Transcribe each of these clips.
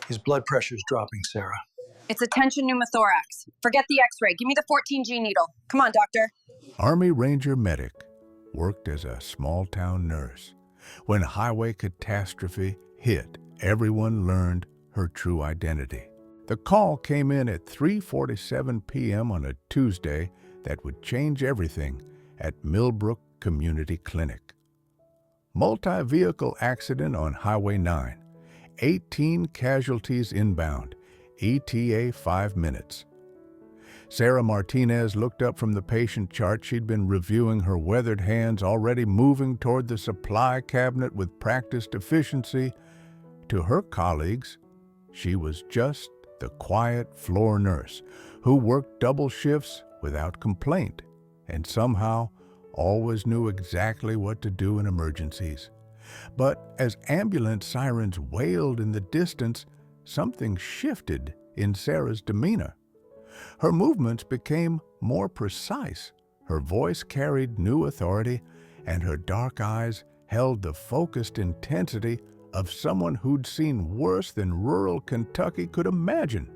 His blood pressure's dropping, Sarah. It's a tension pneumothorax. Forget the x-ray. Give me the 14G needle. Come on, doctor. Army Ranger medic worked as a small-town nurse. When highway catastrophe hit, everyone learned her true identity. The call came in at 3:47 p.m. on a Tuesday that would change everything at Milbrook Community Clinic. Multi-vehicle accident on Highway 9. 18 casualties inbound. ETA 5 minutes. Sarah Martinez looked up from the patient chart she'd been reviewing, her weathered hands already moving toward the supply cabinet with practiced efficiency. To her colleagues, she was just the quiet floor nurse who worked double shifts without complaint and somehow always knew exactly what to do in emergencies. But as ambulance sirens wailed in the distance, something shifted in Sarah's demeanor. Her movements became more precise, her voice carried new authority, and her dark eyes held the focused intensity of someone who'd seen worse than rural Kentucky could imagine.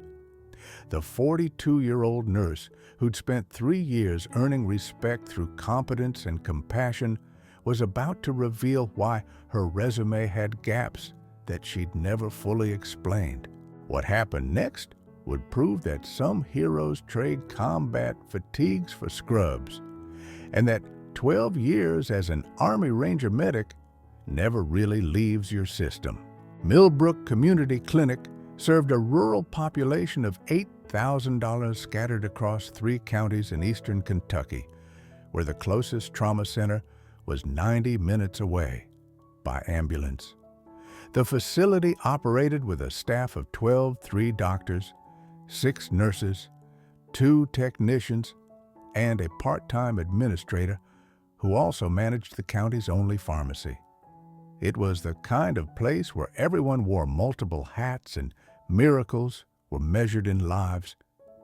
The 42-year-old nurse, who'd spent 3 years earning respect through competence and compassion, was about to reveal why her resume had gaps that she'd never fully explained. What happened next would prove that some heroes trade combat fatigues for scrubs, and that 12 years as an Army Ranger medic never really leaves your system. Milbrook Community Clinic served a rural population of 8,000 scattered across 3 counties in eastern Kentucky, where the closest trauma center was 90 minutes away by ambulance. The facility operated with a staff of 3 doctors, 6 nurses, 2 technicians, and a part-time administrator who also managed the county's only pharmacy. It was the kind of place where everyone wore multiple hats and miracles were measured in lives,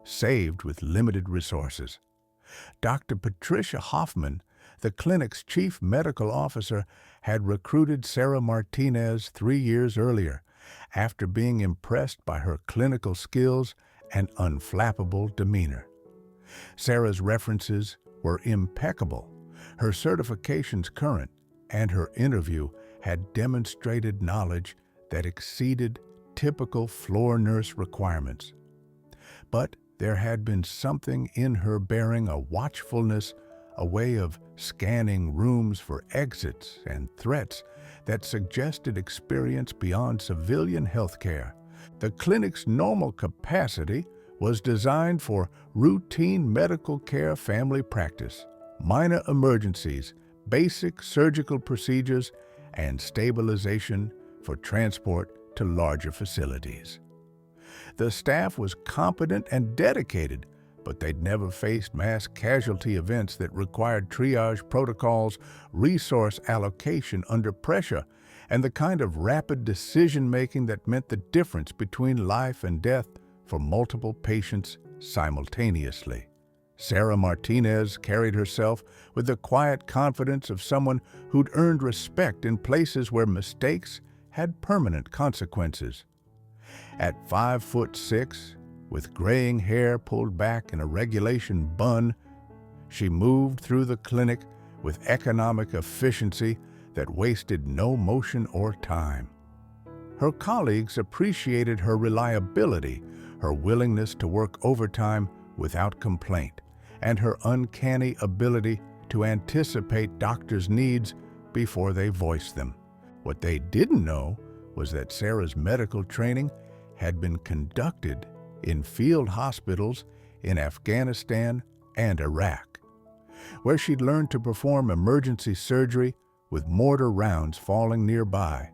saved with limited resources. Dr. Patricia Hoffman, the clinic's chief medical officer, had recruited Sarah Martinez 3 years earlier after being impressed by her clinical skills and unflappable demeanor. Sarah's references were impeccable, her certifications current, and her interview had demonstrated knowledge that exceeded typical floor nurse requirements. But there had been something in her bearing, a watchfulness, a way of scanning rooms for exits and threats that suggested experience beyond civilian healthcare. The clinic's normal capacity was designed for routine medical care, family practice, minor emergencies, basic surgical procedures, and stabilization for transport to larger facilities. The staff was competent and dedicated, but they'd never faced mass casualty events that required triage protocols, resource allocation under pressure, and the kind of rapid decision-making that meant the difference between life and death for multiple patients simultaneously. Sarah Martinez carried herself with the quiet confidence of someone who'd earned respect in places where mistakes had permanent consequences. At 5'6", with graying hair pulled back in a regulation bun, she moved through the clinic with economic efficiency that wasted no motion or time. Her colleagues appreciated her reliability, her willingness to work overtime without complaint, and her uncanny ability to anticipate doctors' needs before they voiced them. What they didn't know was that Sarah's medical training had been conducted in field hospitals in Afghanistan and Iraq, where she'd learned to perform emergency surgery with mortar rounds falling nearby,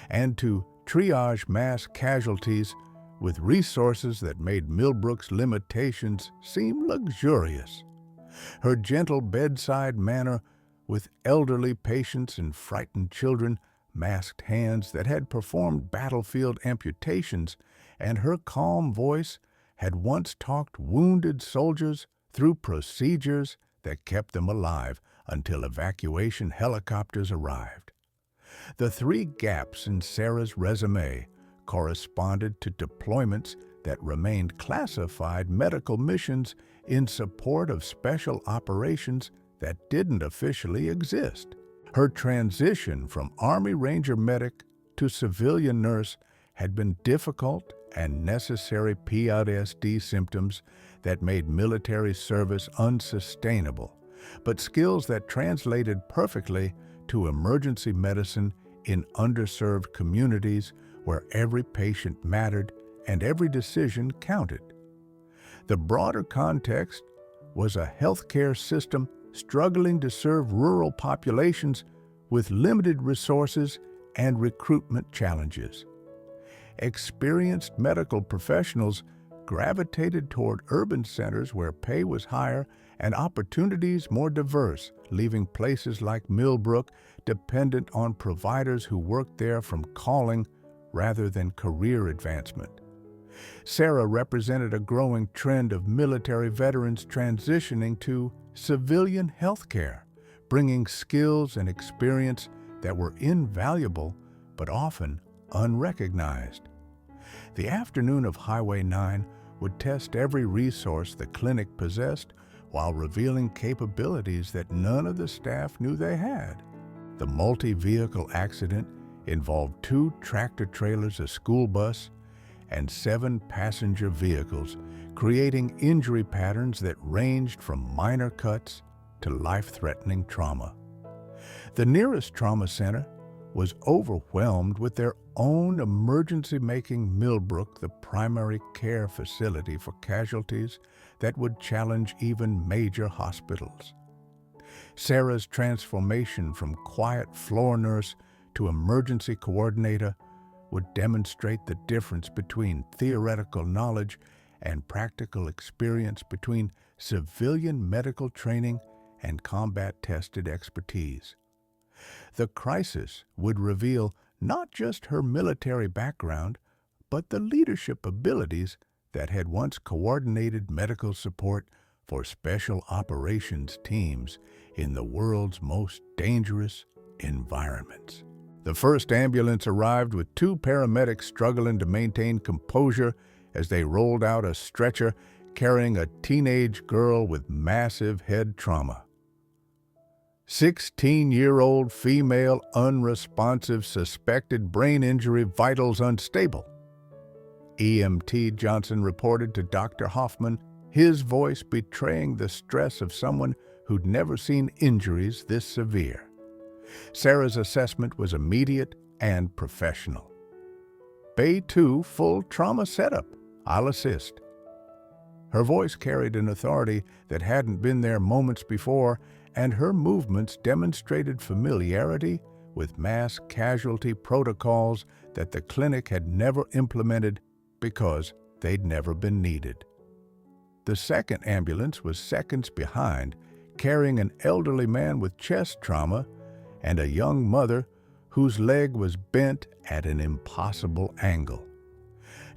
and to triage mass casualties with resources that made Milbrook's limitations seem luxurious. Her gentle bedside manner with elderly patients and frightened children, masked hands that had performed battlefield amputations, and her calm voice had once talked wounded soldiers through procedures that kept them alive until evacuation helicopters arrived. The 3 gaps in Sarah's resume corresponded to deployments that remained classified medical missions in support of special operations that didn't officially exist. Her transition from Army Ranger medic to civilian nurse had been difficult and necessary PTSD symptoms that made military service unsustainable, but skills that translated perfectly to emergency medicine in underserved communities where every patient mattered and every decision counted. The broader context was a healthcare system struggling to serve rural populations with limited resources and recruitment challenges. Experienced medical professionals gravitated toward urban centers where pay was higher and opportunities more diverse, leaving places like Milbrook dependent on providers who worked there from calling rather than career advancement. Sarah represented a growing trend of military veterans transitioning to civilian healthcare, bringing skills and experience that were invaluable but often unrecognized. The afternoon of Highway 9 would test every resource the clinic possessed while revealing capabilities that none of the staff knew they had. The multi-vehicle accident involved 2 tractor-trailers, a school bus, and 7 passenger vehicles, creating injury patterns that ranged from minor cuts to life-threatening trauma. The nearest trauma center was overwhelmed with their own emergency, making Milbrook the primary care facility for casualties that would challenge even major hospitals. Sarah's transformation from quiet floor nurse to emergency coordinator would demonstrate the difference between theoretical knowledge and practical experience, between civilian medical training and combat-tested expertise. The crisis would reveal not just her military background, but the leadership abilities that had once coordinated medical support for special operations teams in the world's most dangerous environments. The first ambulance arrived with 2 paramedics struggling to maintain composure as they rolled out a stretcher carrying a teenage girl with massive head trauma. 16-year-old female, unresponsive, suspected brain injury, vitals unstable. EMT Johnson reported to Dr. Hoffman, his voice betraying the stress of someone who'd never seen injuries this severe. Sarah's assessment was immediate and professional. Bay 2 full trauma setup. I'll assist. Her voice carried an authority that hadn't been there moments before, and her movements demonstrated familiarity with mass casualty protocols that the clinic had never implemented because they'd never been needed. The second ambulance was seconds behind, carrying an elderly man with chest trauma and a young mother whose leg was bent at an impossible angle.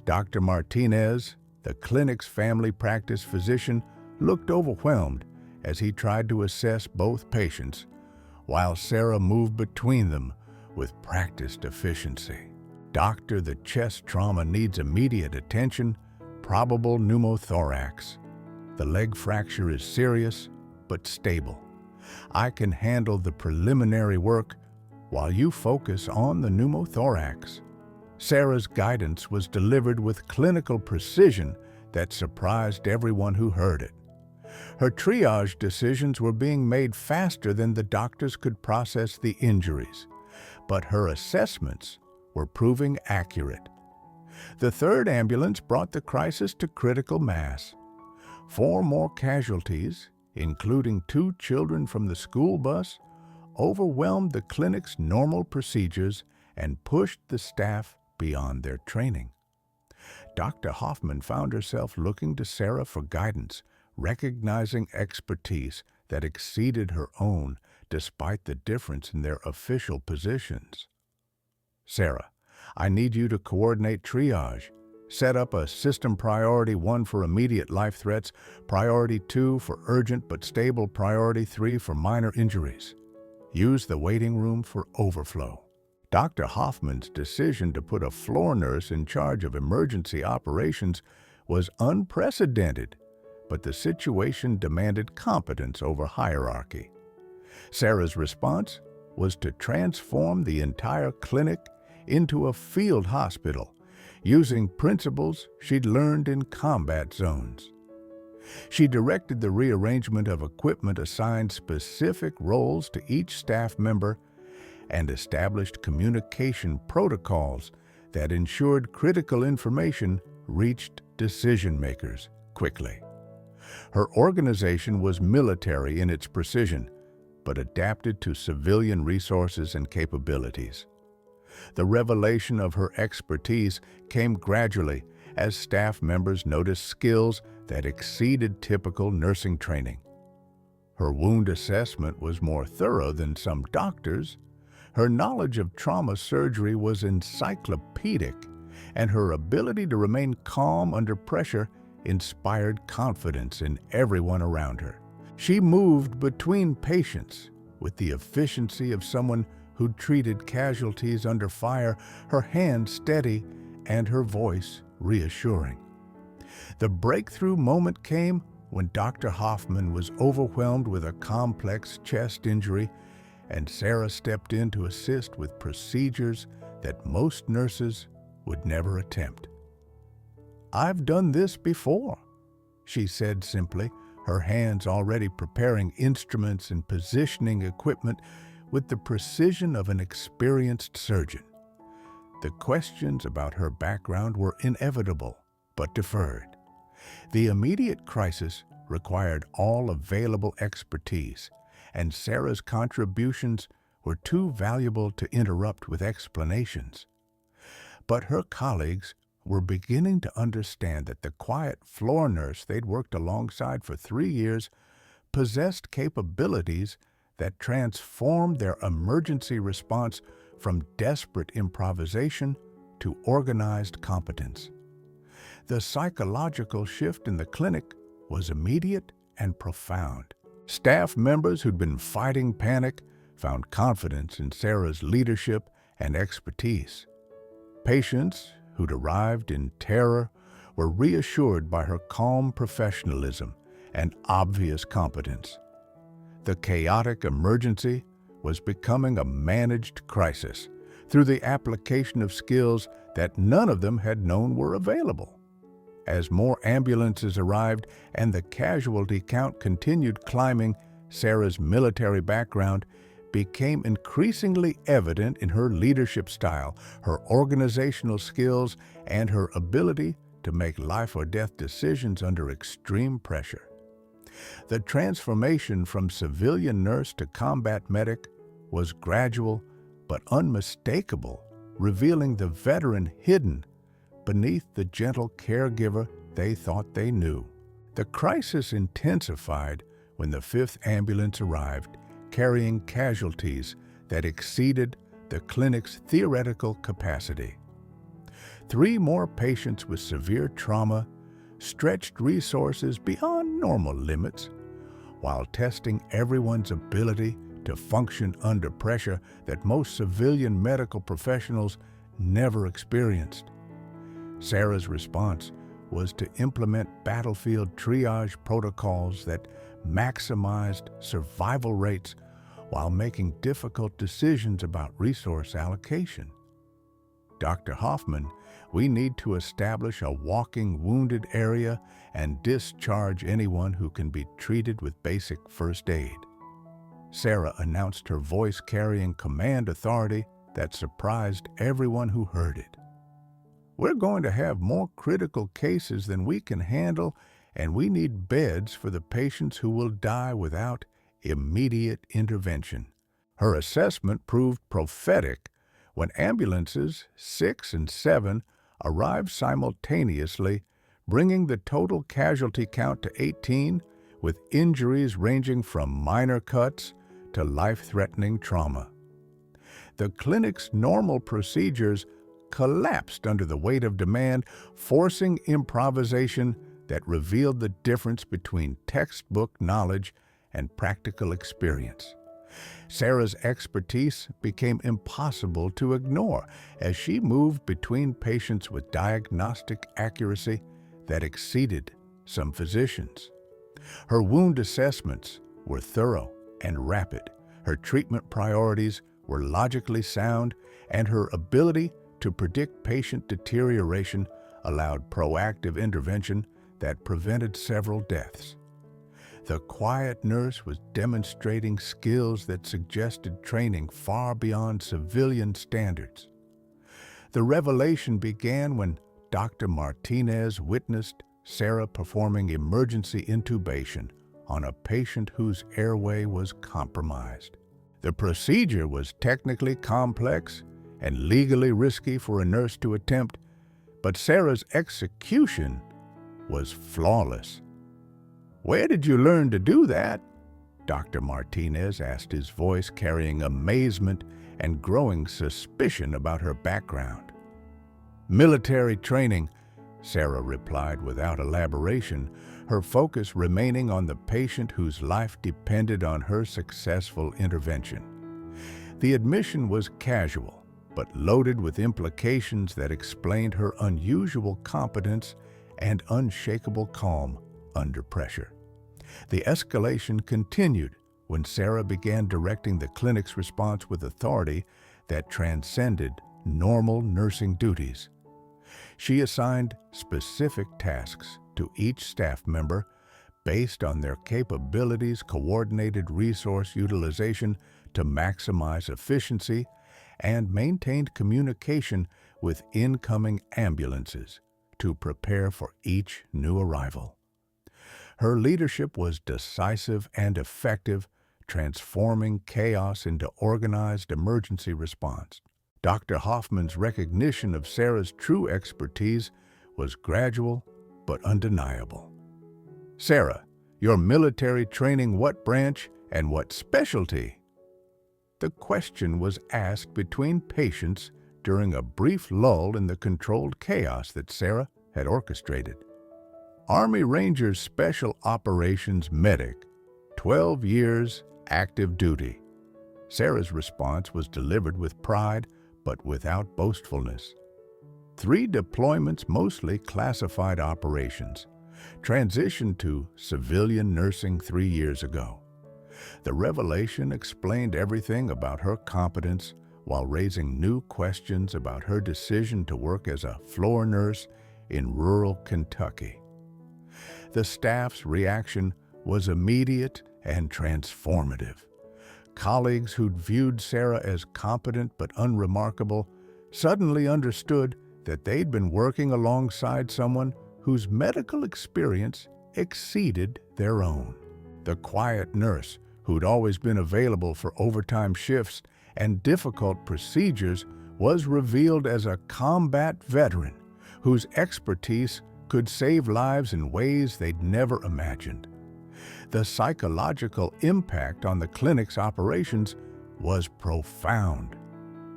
Dr. Martinez, the clinic's family practice physician, looked overwhelmed as he tried to assess both patients, while Sarah moved between them with practiced efficiency. Doctor, the chest trauma needs immediate attention, probable pneumothorax. The leg fracture is serious, but stable. I can handle the preliminary work while you focus on the pneumothorax. Sarah's guidance was delivered with clinical precision that surprised everyone who heard it. Her triage decisions were being made faster than the doctors could process the injuries, but her assessments were proving accurate. The third ambulance brought the crisis to critical mass. 4 more casualties, including 2 children from the school bus, overwhelmed the clinic's normal procedures and pushed the staff beyond their training. Dr. Hoffman found herself looking to Sarah for guidance, recognizing expertise that exceeded her own despite the difference in their official positions. Sarah, I need you to coordinate triage. Set up a system priority 1 for immediate life threats, priority 2 for urgent but stable, priority 3 for minor injuries. Use the waiting room for overflow. Dr. Hoffman's decision to put a floor nurse in charge of emergency operations was unprecedented, but the situation demanded competence over hierarchy. Sarah's response was to transform the entire clinic into a field hospital, using principles she'd learned in combat zones. She directed the rearrangement of equipment assigned specific roles to each staff member and established communication protocols that ensured critical information reached decision-makers quickly. Her organization was military in its precision, but adapted to civilian resources and capabilities. The revelation of her expertise came gradually as staff members noticed skills that exceeded typical nursing training. Her wound assessment was more thorough than some doctors. Her knowledge of trauma surgery was encyclopedic, and her ability to remain calm under pressure inspired confidence in everyone around her. She moved between patients with the efficiency of someone who treated casualties under fire, her hand steady and her voice reassuring. The breakthrough moment came when Dr. Hoffman was overwhelmed with a complex chest injury, and Sarah stepped in to assist with procedures that most nurses would never attempt. "I've done this before," she said simply, her hands already preparing instruments and positioning equipment with the precision of an experienced surgeon. The questions about her background were inevitable, but deferred. The immediate crisis required all available expertise, and Sarah's contributions were too valuable to interrupt with explanations. But her colleagues were beginning to understand that the quiet floor nurse they'd worked alongside for 3 years possessed capabilities that transformed their emergency response from desperate improvisation to organized competence. The psychological shift in the clinic was immediate and profound. Staff members who'd been fighting panic found confidence in Sarah's leadership and expertise. Patients who'd arrived in terror were reassured by her calm professionalism and obvious competence. The chaotic emergency was becoming a managed crisis through the application of skills that none of them had known were available. As more ambulances arrived and the casualty count continued climbing, Sarah's military background became increasingly evident in her leadership style, her organizational skills, and her ability to make life-or-death decisions under extreme pressure. The transformation from civilian nurse to combat medic was gradual but unmistakable, revealing the veteran hidden beneath the gentle caregiver they thought they knew. The crisis intensified when the 5th ambulance arrived, carrying casualties that exceeded the clinic's theoretical capacity. 3 more patients with severe trauma stretched resources beyond normal limits, while testing everyone's ability to function under pressure that most civilian medical professionals never experienced. Sarah's response was to implement battlefield triage protocols that maximized survival rates while making difficult decisions about resource allocation. "Dr. Hoffman, we need to establish a walking wounded area and discharge anyone who can be treated with basic first aid." Sarah announced, her voice carrying command authority that surprised everyone who heard it. "We're going to have more critical cases than we can handle, and we need beds for the patients who will die without immediate intervention." Her assessment proved prophetic when ambulances 6 and 7 arrived simultaneously, bringing the total casualty count to 18, with injuries ranging from minor cuts to life-threatening trauma. The clinic's normal procedures collapsed under the weight of demand, forcing improvisation that revealed the difference between textbook knowledge and practical experience. Sarah's expertise became impossible to ignore as she moved between patients with diagnostic accuracy that exceeded some physicians. Her wound assessments were thorough and rapid. Her treatment priorities were logically sound, and her ability to predict patient deterioration allowed proactive intervention that prevented several deaths. The quiet nurse was demonstrating skills that suggested training far beyond civilian standards. The revelation began when Dr. Martinez witnessed Sarah performing emergency intubation on a patient whose airway was compromised. The procedure was technically complex and legally risky for a nurse to attempt, but Sarah's execution was flawless. "Where did you learn to do that?" Dr. Martinez asked, his voice carrying amazement and growing suspicion about her background. "Military training," Sarah replied without elaboration, her focus remaining on the patient whose life depended on her successful intervention. The admission was casual, but loaded with implications that explained her unusual competence and unshakable calm under pressure. The escalation continued when Sarah began directing the clinic's response with authority that transcended normal nursing duties. She assigned specific tasks to each staff member based on their capabilities, coordinated resource utilization to maximize efficiency, and maintained communication with incoming ambulances to prepare for each new arrival. Her leadership was decisive and effective, transforming chaos into organized emergency response. Dr. Hoffman's recognition of Sarah's true expertise was gradual but undeniable. "Sarah, your military training, what branch and what specialty?" The question was asked between patients during a brief lull in the controlled chaos that Sarah had orchestrated. "Army Rangers Special Operations Medic, 12 years active duty." Sarah's response was delivered with pride, but without boastfulness. 3 deployments, mostly classified operations, transitioned to civilian nursing 3 years ago. The revelation explained everything about her competence while raising new questions about her decision to work as a floor nurse in rural Kentucky. The staff's reaction was immediate and transformative. Colleagues who'd viewed Sarah as competent but unremarkable suddenly understood that they'd been working alongside someone whose medical experience exceeded their own. The quiet nurse, who'd always been available for overtime shifts and difficult procedures, was revealed as a combat veteran whose expertise could save lives in ways they'd never imagined. The psychological impact on the clinic's operations was profound.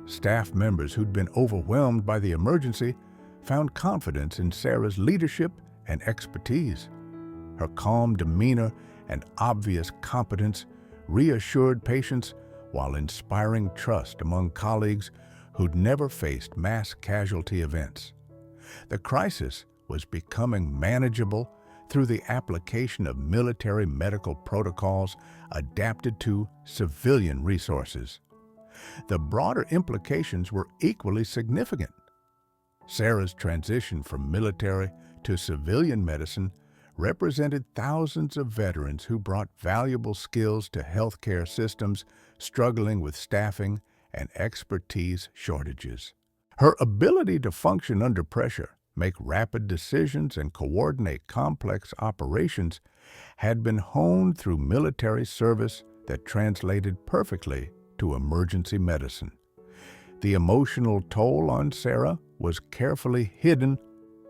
Staff members who'd been overwhelmed by the emergency found confidence in Sarah's leadership and expertise. Her calm demeanor and obvious competence reassured patients while inspiring trust among colleagues who'd never faced mass casualty events. The crisis was becoming manageable through the application of military medical protocols adapted to civilian resources. The broader implications were equally significant. Sarah's transition from military to civilian medicine represented thousands of veterans who brought valuable skills to healthcare systems struggling with staffing and expertise shortages. Her ability to function under pressure, make rapid decisions, and coordinate complex operations had been honed through military service that translated perfectly to emergency medicine. The emotional toll on Sarah was carefully hidden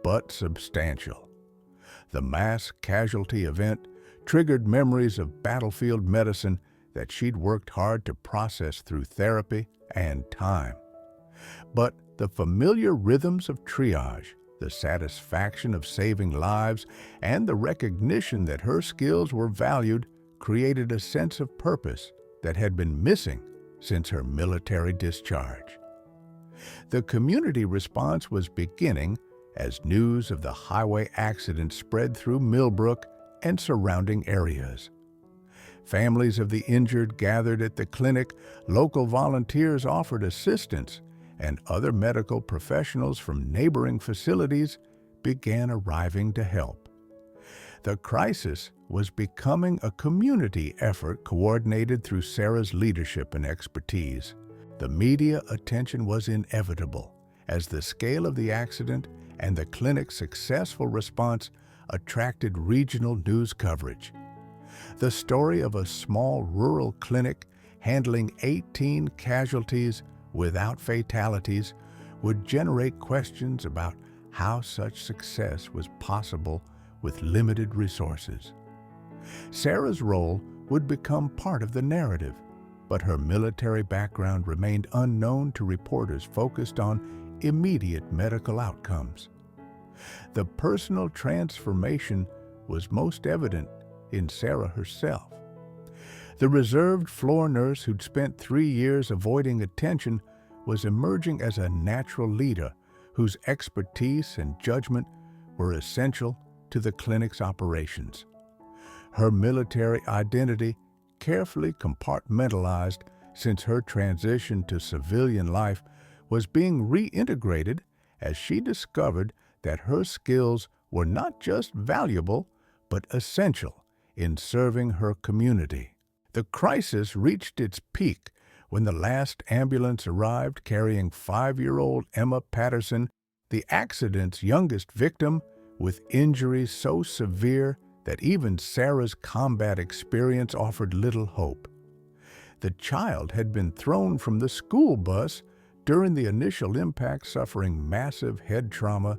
but substantial. The mass casualty event triggered memories of battlefield medicine that she'd worked hard to process through therapy and time. But the familiar rhythms of triage, the satisfaction of saving lives, and the recognition that her skills were valued created a sense of purpose that had been missing since her military discharge. The community response was beginning as news of the highway accident spread through Milbrook and surrounding areas. Families of the injured gathered at the clinic, local volunteers offered assistance, and other medical professionals from neighboring facilities began arriving to help. The crisis was becoming a community effort coordinated through Sarah's leadership and expertise. The media attention was inevitable, as the scale of the accident and the clinic's successful response attracted regional news coverage. The story of a small rural clinic handling 18 casualties without fatalities would generate questions about how such success was possible with limited resources. Sarah's role would become part of the narrative, but her military background remained unknown to reporters focused on immediate medical outcomes. The personal transformation was most evident in Sarah herself. The reserved floor nurse who'd spent 3 years avoiding attention was emerging as a natural leader whose expertise and judgment were essential to the clinic's operations. Her military identity, carefully compartmentalized since her transition to civilian life, was being reintegrated as she discovered that her skills were not just valuable, but essential in serving her community. The crisis reached its peak when the last ambulance arrived carrying 5-year-old Emma Patterson, the accident's youngest victim, with injuries so severe that even Sarah's combat experience offered little hope. The child had been thrown from the school bus during the initial impact, suffering massive head trauma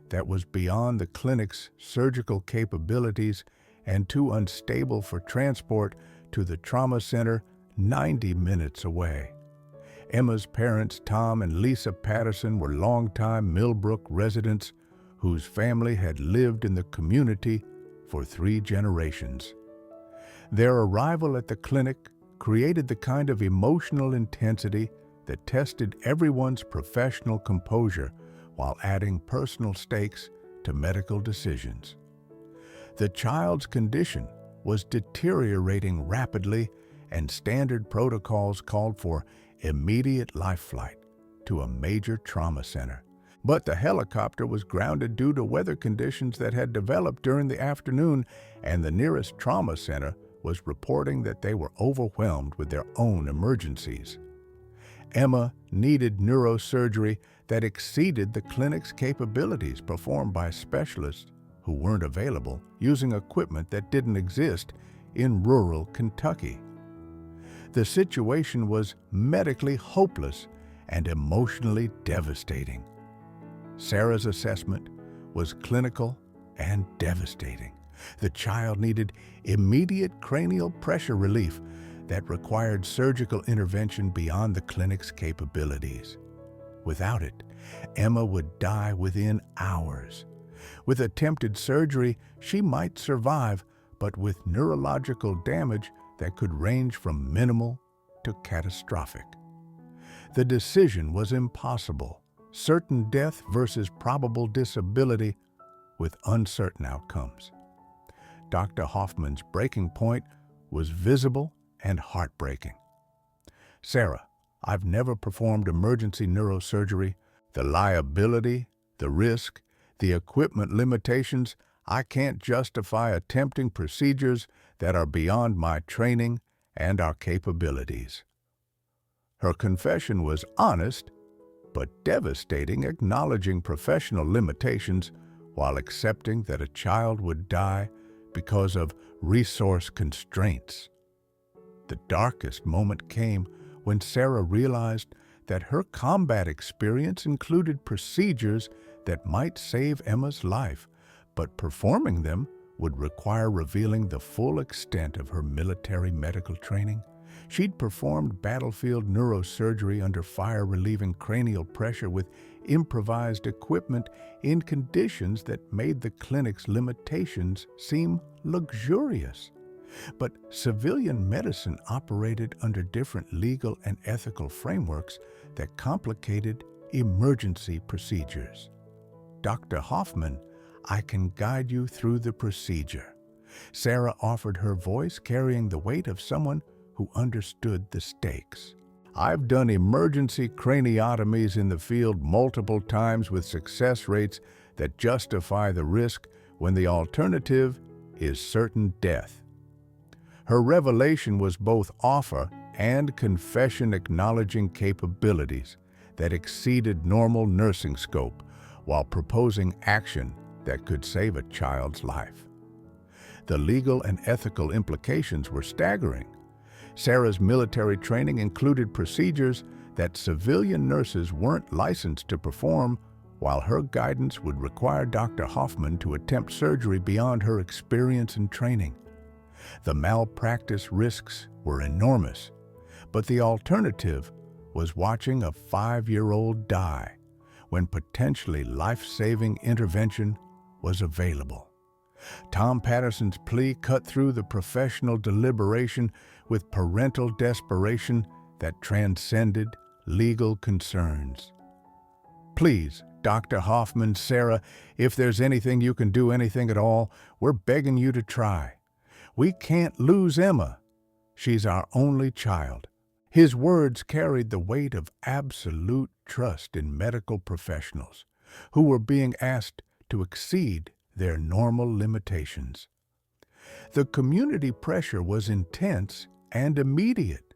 that was beyond the clinic's surgical capabilities and too unstable for transport to the trauma center 90 minutes away. Emma's parents, Tom and Lisa Patterson, were longtime Milbrook residents whose family had lived in the community for 3 generations. Their arrival at the clinic created the kind of emotional intensity that tested everyone's professional composure while adding personal stakes to medical decisions. The child's condition was deteriorating rapidly, and standard protocols called for immediate life flight to a major trauma center. But the helicopter was grounded due to weather conditions that had developed during the afternoon, and the nearest trauma center was reporting that they were overwhelmed with their own emergencies. Emma needed neurosurgery that exceeded the clinic's capabilities, performed by specialists who weren't available, using equipment that didn't exist in rural Kentucky. The situation was medically hopeless and emotionally devastating. Sarah's assessment was clinical and devastating. The child needed immediate cranial pressure relief that required surgical intervention beyond the clinic's capabilities. Without it, Emma would die within hours. With attempted surgery, she might survive, but with neurological damage that could range from minimal to catastrophic. The decision was impossible: certain death versus probable disability with uncertain outcomes. Dr. Hoffman's breaking point was visible and heartbreaking. "Sarah, I've never performed emergency neurosurgery. The liability, the risk, the equipment limitations, I can't justify attempting procedures that are beyond my training and our capabilities." Her confession was honest, but devastating, acknowledging professional limitations while accepting that a child would die because of resource constraints. The darkest moment came when Sarah realized that her combat experience included procedures that might save Emma's life, but performing them would require revealing the full extent of her military medical training. She'd performed battlefield neurosurgery under fire-relieving cranial pressure with improvised equipment in conditions that made the clinic's limitations seem luxurious. But civilian medicine operated under different legal and ethical frameworks that complicated emergency procedures. Dr. Hoffman, I can guide you through the procedure. Sarah offered her voice, carrying the weight of someone who understood the stakes. I've done emergency craniotomies in the field multiple times with success rates that justify the risk when the alternative is certain death. Her revelation was both offer and confession, acknowledging capabilities that exceeded normal nursing scope while proposing action that could save a child's life. The legal and ethical implications were staggering. Sarah's military training included procedures that civilian nurses weren't licensed to perform, while her guidance would require Dr. Hoffman to attempt surgery beyond her experience and training. The malpractice risks were enormous, but the alternative was watching a 5-year-old die when potentially life-saving intervention was available. Tom Patterson's plea cut through the professional deliberation with parental desperation that transcended legal concerns. Please, Dr. Hoffman, Sarah, if there's anything you can do, anything at all, we're begging you to try. We can't lose Emma. She's our only child. His words carried the weight of absolute trust in medical professionals who were being asked to exceed their normal limitations. The community pressure was intense and immediate.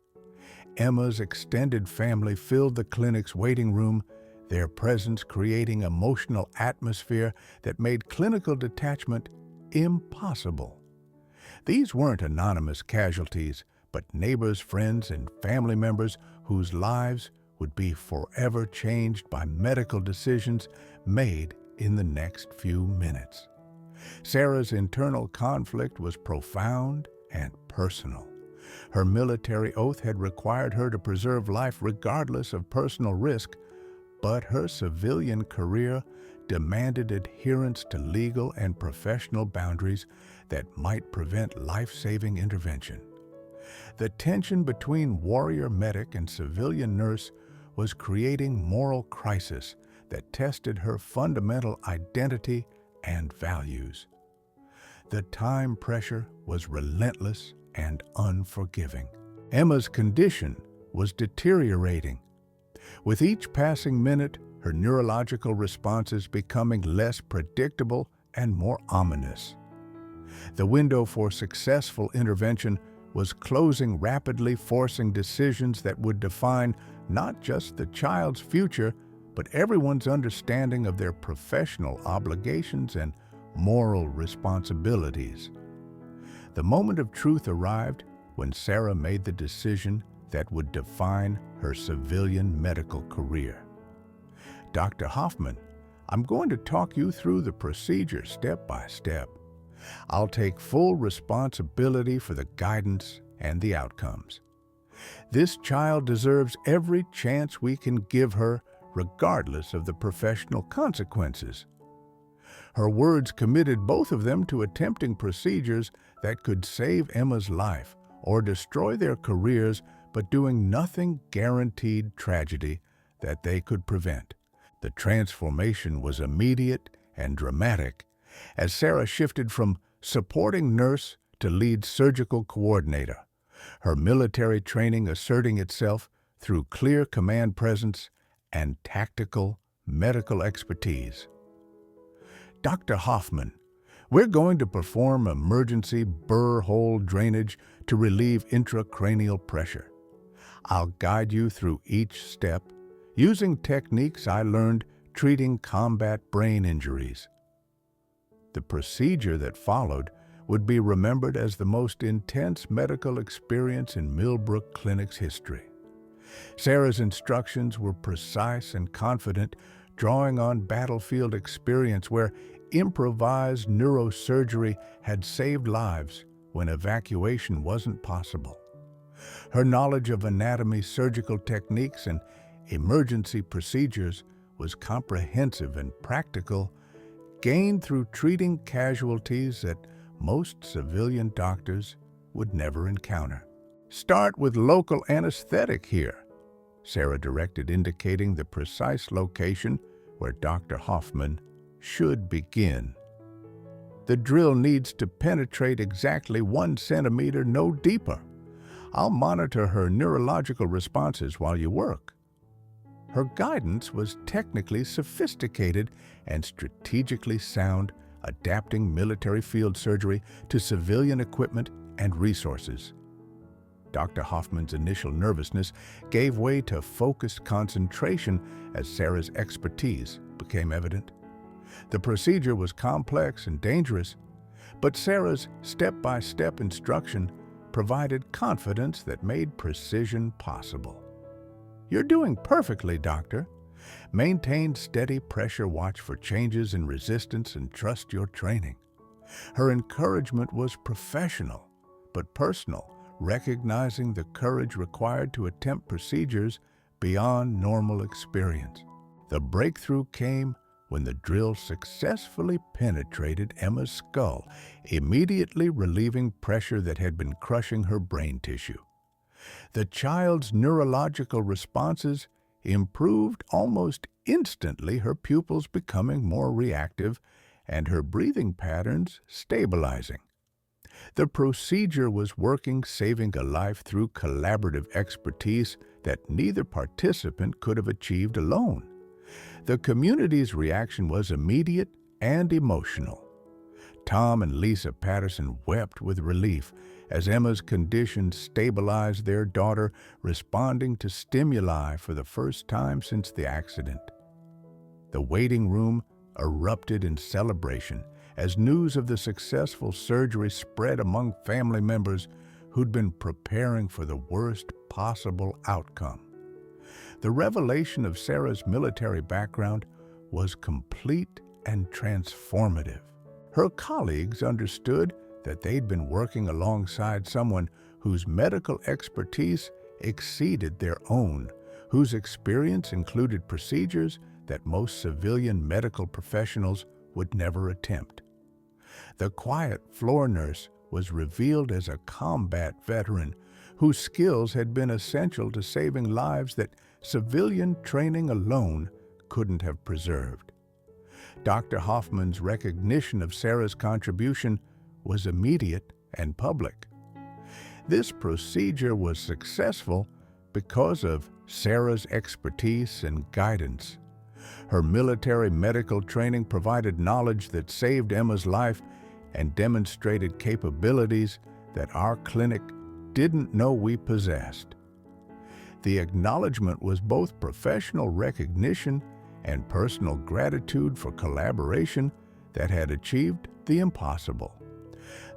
Emma's extended family filled the clinic's waiting room, their presence creating an emotional atmosphere that made clinical detachment impossible. These weren't anonymous casualties, but neighbors, friends, and family members whose lives would be forever changed by medical decisions made in the next few minutes. Sarah's internal conflict was profound and personal. Her military oath had required her to preserve life regardless of personal risk, but her civilian career demanded adherence to legal and professional boundaries that might prevent life-saving intervention. The tension between warrior medic and civilian nurse was creating moral crisis that tested her fundamental identity and values. The time pressure was relentless and unforgiving. Emma's condition was deteriorating. With each passing minute, her neurological responses becoming less predictable and more ominous. The window for successful intervention was closing rapidly, forcing decisions that would define not just the child's future, but everyone's understanding of their professional obligations and moral responsibilities. The moment of truth arrived when Sarah made the decision that would define her civilian medical career. Dr. Hoffman, I'm going to talk you through the procedure step by step. I'll take full responsibility for the guidance and the outcomes. This child deserves every chance we can give her, regardless of the professional consequences. Her words committed both of them to attempting procedures that could save Emma's life or destroy their careers, but doing nothing guaranteed tragedy that they could prevent. The transformation was immediate and dramatic as Sarah shifted from supporting nurse to lead surgical coordinator, her military training asserting itself through clear command presence and tactical medical expertise. Dr. Hoffman, we're going to perform emergency burr hole drainage to relieve intracranial pressure. I'll guide you through each step using techniques I learned treating combat brain injuries. The procedure that followed would be remembered as the most intense medical experience in Milbrook Clinic's history. Sarah's instructions were precise and confident, drawing on battlefield experience where improvised neurosurgery had saved lives when evacuation wasn't possible. Her knowledge of anatomy, surgical techniques, and emergency procedures was comprehensive and practical, gained through treating casualties that most civilian doctors would never encounter. "Start with local anesthetic here," Sarah directed, indicating the precise location where Dr. Hoffman should begin. "The drill needs to penetrate exactly 1 centimeter, no deeper. I'll monitor her neurological responses while you work." Her guidance was technically sophisticated and strategically sound, adapting military field surgery to civilian equipment and resources. Dr. Hoffman's initial nervousness gave way to focused concentration as Sarah's expertise became evident. The procedure was complex and dangerous, but Sarah's step-by-step instruction provided confidence that made precision possible. "You're doing perfectly, Doctor. Maintain steady pressure, watch for changes in resistance, and trust your training." Her encouragement was professional, but personal, recognizing the courage required to attempt procedures beyond normal experience. The breakthrough came when the drill successfully penetrated Emma's skull, immediately relieving pressure that had been crushing her brain tissue. The child's neurological responses improved almost instantly, her pupils becoming more reactive and her breathing patterns stabilizing. The procedure was working, saving a life through collaborative expertise that neither participant could have achieved alone. The community's reaction was immediate and emotional. Tom and Lisa Patterson wept with relief as Emma's condition stabilized, their daughter responding to stimuli for the first time since the accident. The waiting room erupted in celebration as news of the successful surgery spread among family members who'd been preparing for the worst possible outcome. The revelation of Sarah's military background was complete and transformative. Her colleagues understood that they'd been working alongside someone whose medical expertise exceeded their own, whose experience included procedures that most civilian medical professionals would never attempt. The quiet floor nurse was revealed as a combat veteran whose skills had been essential to saving lives that civilian training alone couldn't have preserved. Dr. Hoffman's recognition of Sarah's contribution was immediate and public. This procedure was successful because of Sarah's expertise and guidance. Her military medical training provided knowledge that saved Emma's life and demonstrated capabilities that our clinic didn't know we possessed. The acknowledgement was both professional recognition and personal gratitude for collaboration that had achieved the impossible.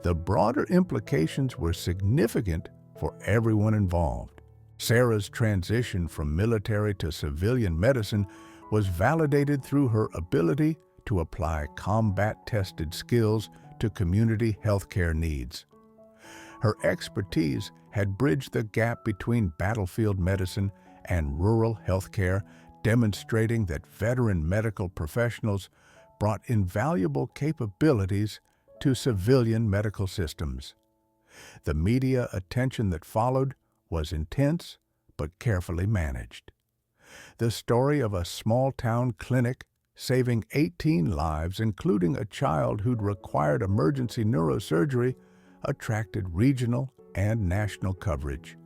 The broader implications were significant for everyone involved. Sarah's transition from military to civilian medicine was validated through her ability to apply combat-tested skills to community healthcare needs. Her expertise had bridged the gap between battlefield medicine and rural healthcare, demonstrating that veteran medical professionals brought invaluable capabilities to civilian medical systems. The media attention that followed was intense but carefully managed. The story of a small-town clinic saving 18 lives, including a child who'd required emergency neurosurgery, attracted regional and national coverage.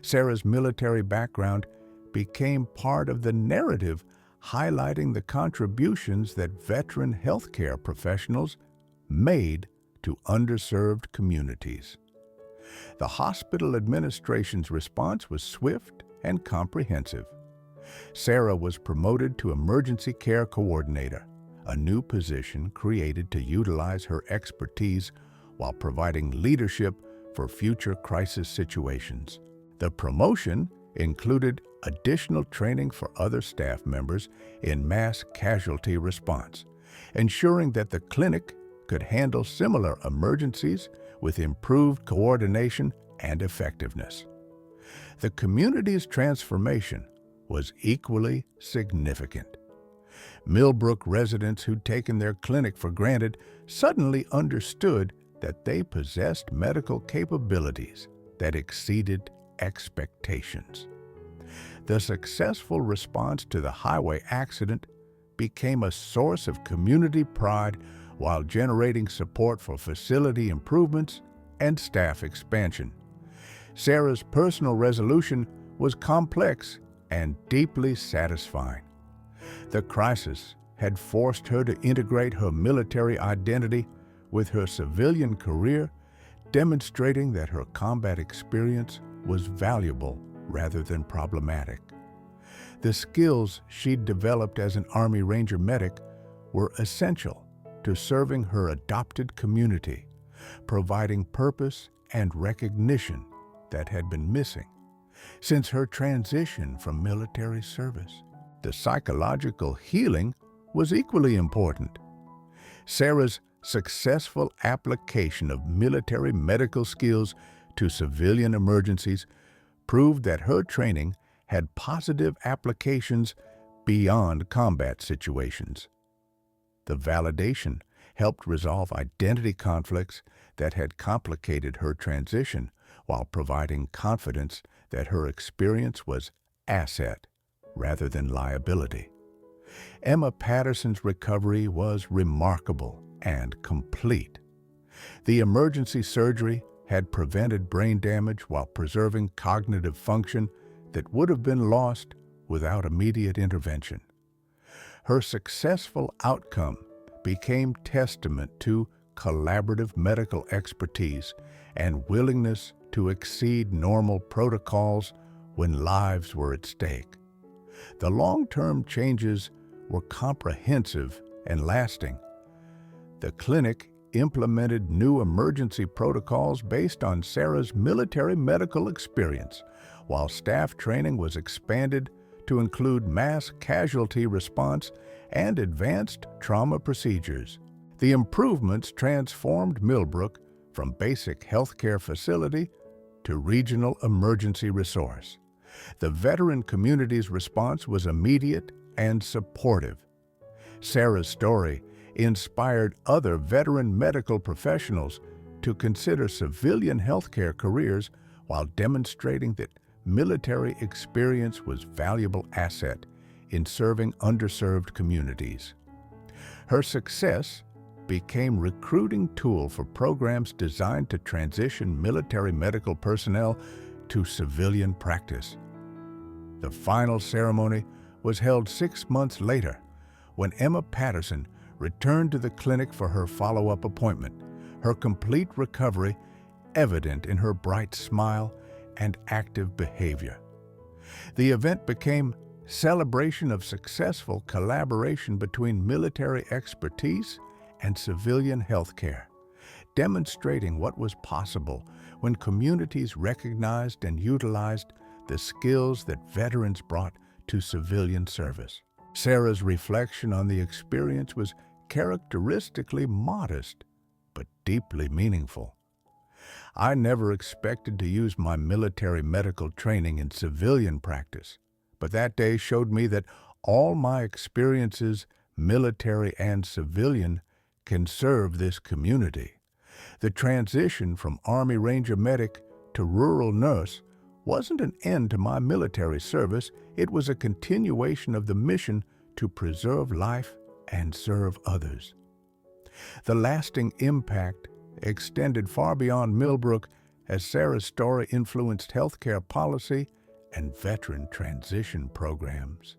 Sarah's military background became part of the narrative, highlighting the contributions that veteran healthcare professionals made to underserved communities. The hospital administration's response was swift and comprehensive. Sarah was promoted to Emergency Care Coordinator, a new position created to utilize her expertise while providing leadership for future crisis situations. The promotion included additional training for other staff members in mass casualty response, ensuring that the clinic could handle similar emergencies with improved coordination and effectiveness. The community's transformation was equally significant. Milbrook residents who'd taken their clinic for granted suddenly understood that they possessed medical capabilities that exceeded expectations. The successful response to the highway accident became a source of community pride while generating support for facility improvements and staff expansion. Sarah's personal resolution was complex and deeply satisfying. The crisis had forced her to integrate her military identity with her civilian career, demonstrating that her combat experience was valuable rather than problematic. The skills she'd developed as an Army Ranger medic were essential to serving her adopted community, providing purpose and recognition that had been missing since her transition from military service. The psychological healing was equally important. Sarah's successful application of military medical skills to civilian emergencies proved that her training had positive applications beyond combat situations. The validation helped resolve identity conflicts that had complicated her transition while providing confidence that her experience was asset rather than liability. Emma Patterson's recovery was remarkable and complete. The emergency surgery had prevented brain damage while preserving cognitive function that would have been lost without immediate intervention. Her successful outcome became testament to collaborative medical expertise and willingness to exceed normal protocols when lives were at stake. The long-term changes were comprehensive and lasting. The clinic implemented new emergency protocols based on Sarah's military medical experience, while staff training was expanded to include mass casualty response and advanced trauma procedures. The improvements transformed Milbrook from basic healthcare facility to regional emergency resource. The veteran community's response was immediate and supportive. Sarah's story inspired other veteran medical professionals to consider civilian healthcare careers while demonstrating that military experience was a valuable asset in serving underserved communities. Her success became a recruiting tool for programs designed to transition military medical personnel to civilian practice. The final ceremony was held 6 months later when Emma Patterson returned to the clinic for her follow-up appointment, her complete recovery evident in her bright smile and active behavior. The event became a celebration of successful collaboration between military expertise and civilian healthcare, demonstrating what was possible when communities recognized and utilized the skills that veterans brought to civilian service. Sarah's reflection on the experience was characteristically modest, but deeply meaningful. I never expected to use my military medical training in civilian practice, but that day showed me that all my experiences, military and civilian, can serve this community. The transition from Army Ranger medic to rural nurse wasn't an end to my military service, it was a continuation of the mission to preserve life and serve others. The lasting impact extended far beyond Milbrook as Sarah's story influenced healthcare policy and veteran transition programs.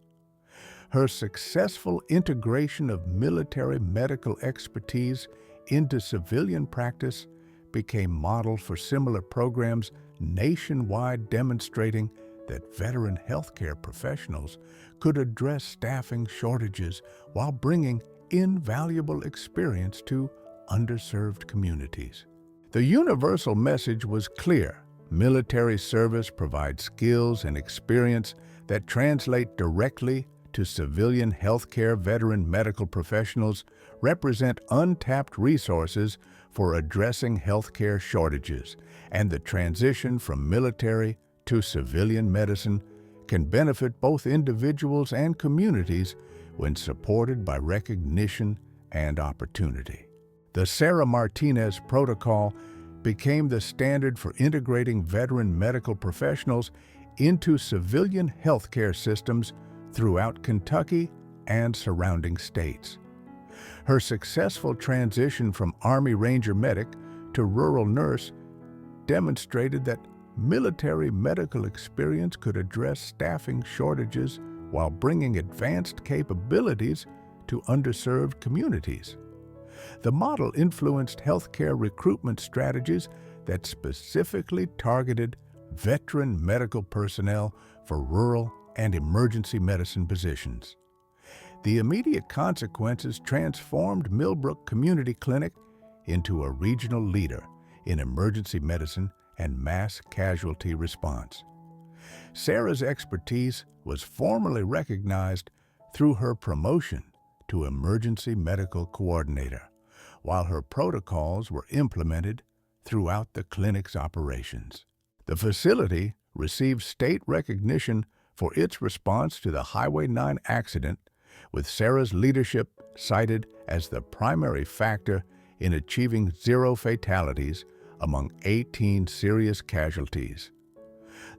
Her successful integration of military medical expertise into civilian practice became model for similar programs nationwide, demonstrating that veteran healthcare professionals could address staffing shortages while bringing invaluable experience to underserved communities. The universal message was clear. Military service provides skills and experience that translate directly to civilian healthcare. Veteran medical professionals represent untapped resources for addressing healthcare shortages, and the transition from military to civilian medicine can benefit both individuals and communities when supported by recognition and opportunity. The Sarah Martinez protocol became the standard for integrating veteran medical professionals into civilian healthcare systems throughout Kentucky and surrounding states. Her successful transition from Army Ranger medic to rural nurse demonstrated that military medical experience could address staffing shortages while bringing advanced capabilities to underserved communities. The model influenced healthcare recruitment strategies that specifically targeted veteran medical personnel for rural and emergency medicine positions. The immediate consequences transformed Milbrook Community Clinic into a regional leader in emergency medicine and mass casualty response. Sarah's expertise was formally recognized through her promotion to Emergency Medical Coordinator, while her protocols were implemented throughout the clinic's operations. The facility received state recognition for its response to the Highway 9 accident, with Sarah's leadership cited as the primary factor in achieving 0 fatalities among 18 serious casualties.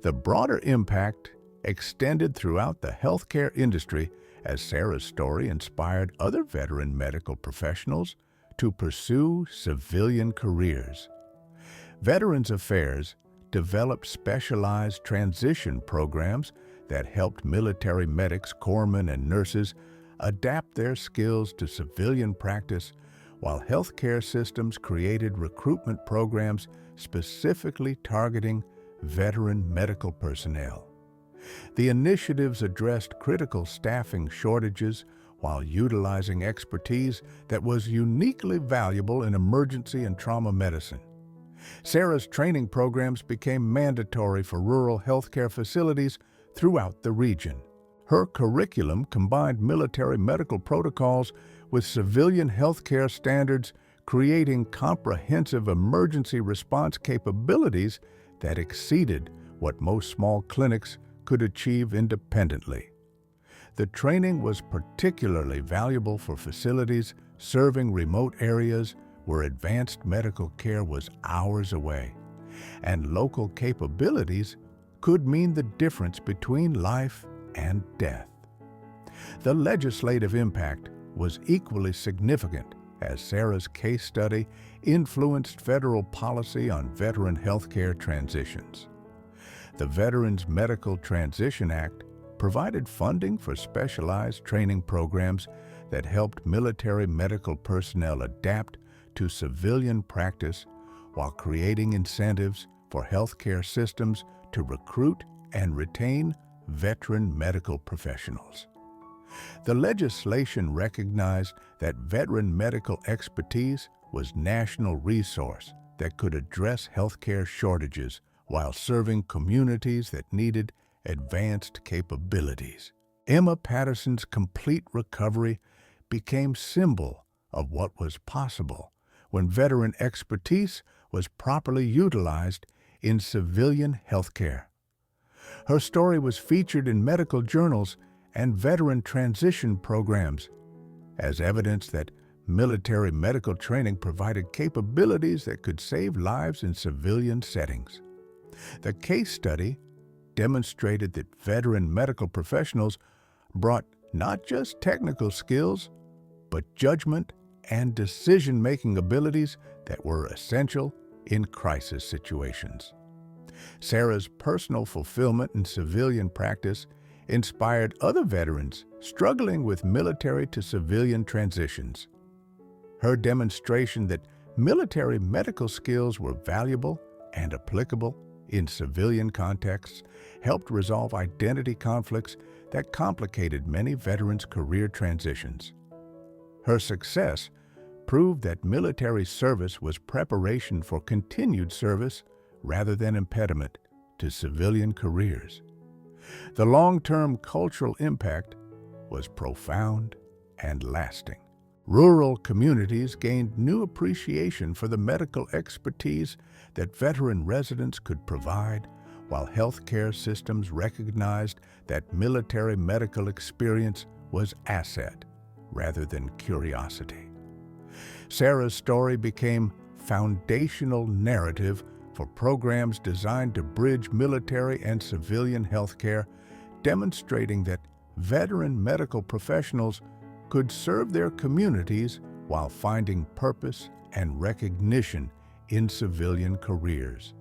The broader impact extended throughout the healthcare industry as Sarah's story inspired other veteran medical professionals to pursue civilian careers. Veterans Affairs developed specialized transition programs that helped military medics, corpsmen, and nurses adapt their skills to civilian practice, while healthcare systems created recruitment programs specifically targeting veteran medical personnel. The initiatives addressed critical staffing shortages while utilizing expertise that was uniquely valuable in emergency and trauma medicine. Sarah's training programs became mandatory for rural healthcare facilities throughout the region. Her curriculum combined military medical protocols with civilian healthcare standards, creating comprehensive emergency response capabilities that exceeded what most small clinics could achieve independently. The training was particularly valuable for facilities serving remote areas where advanced medical care was hours away, and local capabilities could mean the difference between life and death. The legislative impact was equally significant as Sarah's case study influenced federal policy on veteran healthcare transitions. The Veterans Medical Transition Act provided funding for specialized training programs that helped military medical personnel adapt to civilian practice while creating incentives for healthcare systems to recruit and retain veteran medical professionals. The legislation recognized that veteran medical expertise was a national resource that could address healthcare shortages while serving communities that needed advanced capabilities. Emma Patterson's complete recovery became a symbol of what was possible when veteran expertise was properly utilized in civilian healthcare. Her story was featured in medical journals and veteran transition programs as evidence that military medical training provided capabilities that could save lives in civilian settings. The case study demonstrated that veteran medical professionals brought not just technical skills, but judgment and decision-making abilities that were essential in crisis situations. Sarah's personal fulfillment in civilian practice inspired other veterans struggling with military to civilian transitions. Her demonstration that military medical skills were valuable and applicable in civilian contexts helped resolve identity conflicts that complicated many veterans' career transitions. Her success proved that military service was preparation for continued service rather than impediment to civilian careers. The long-term cultural impact was profound and lasting. Rural communities gained new appreciation for the medical expertise that veteran residents could provide, while healthcare systems recognized that military medical experience was asset rather than curiosity. Sarah's story became foundational narrative for programs designed to bridge military and civilian healthcare, demonstrating that veteran medical professionals could serve their communities while finding purpose and recognition in civilian careers.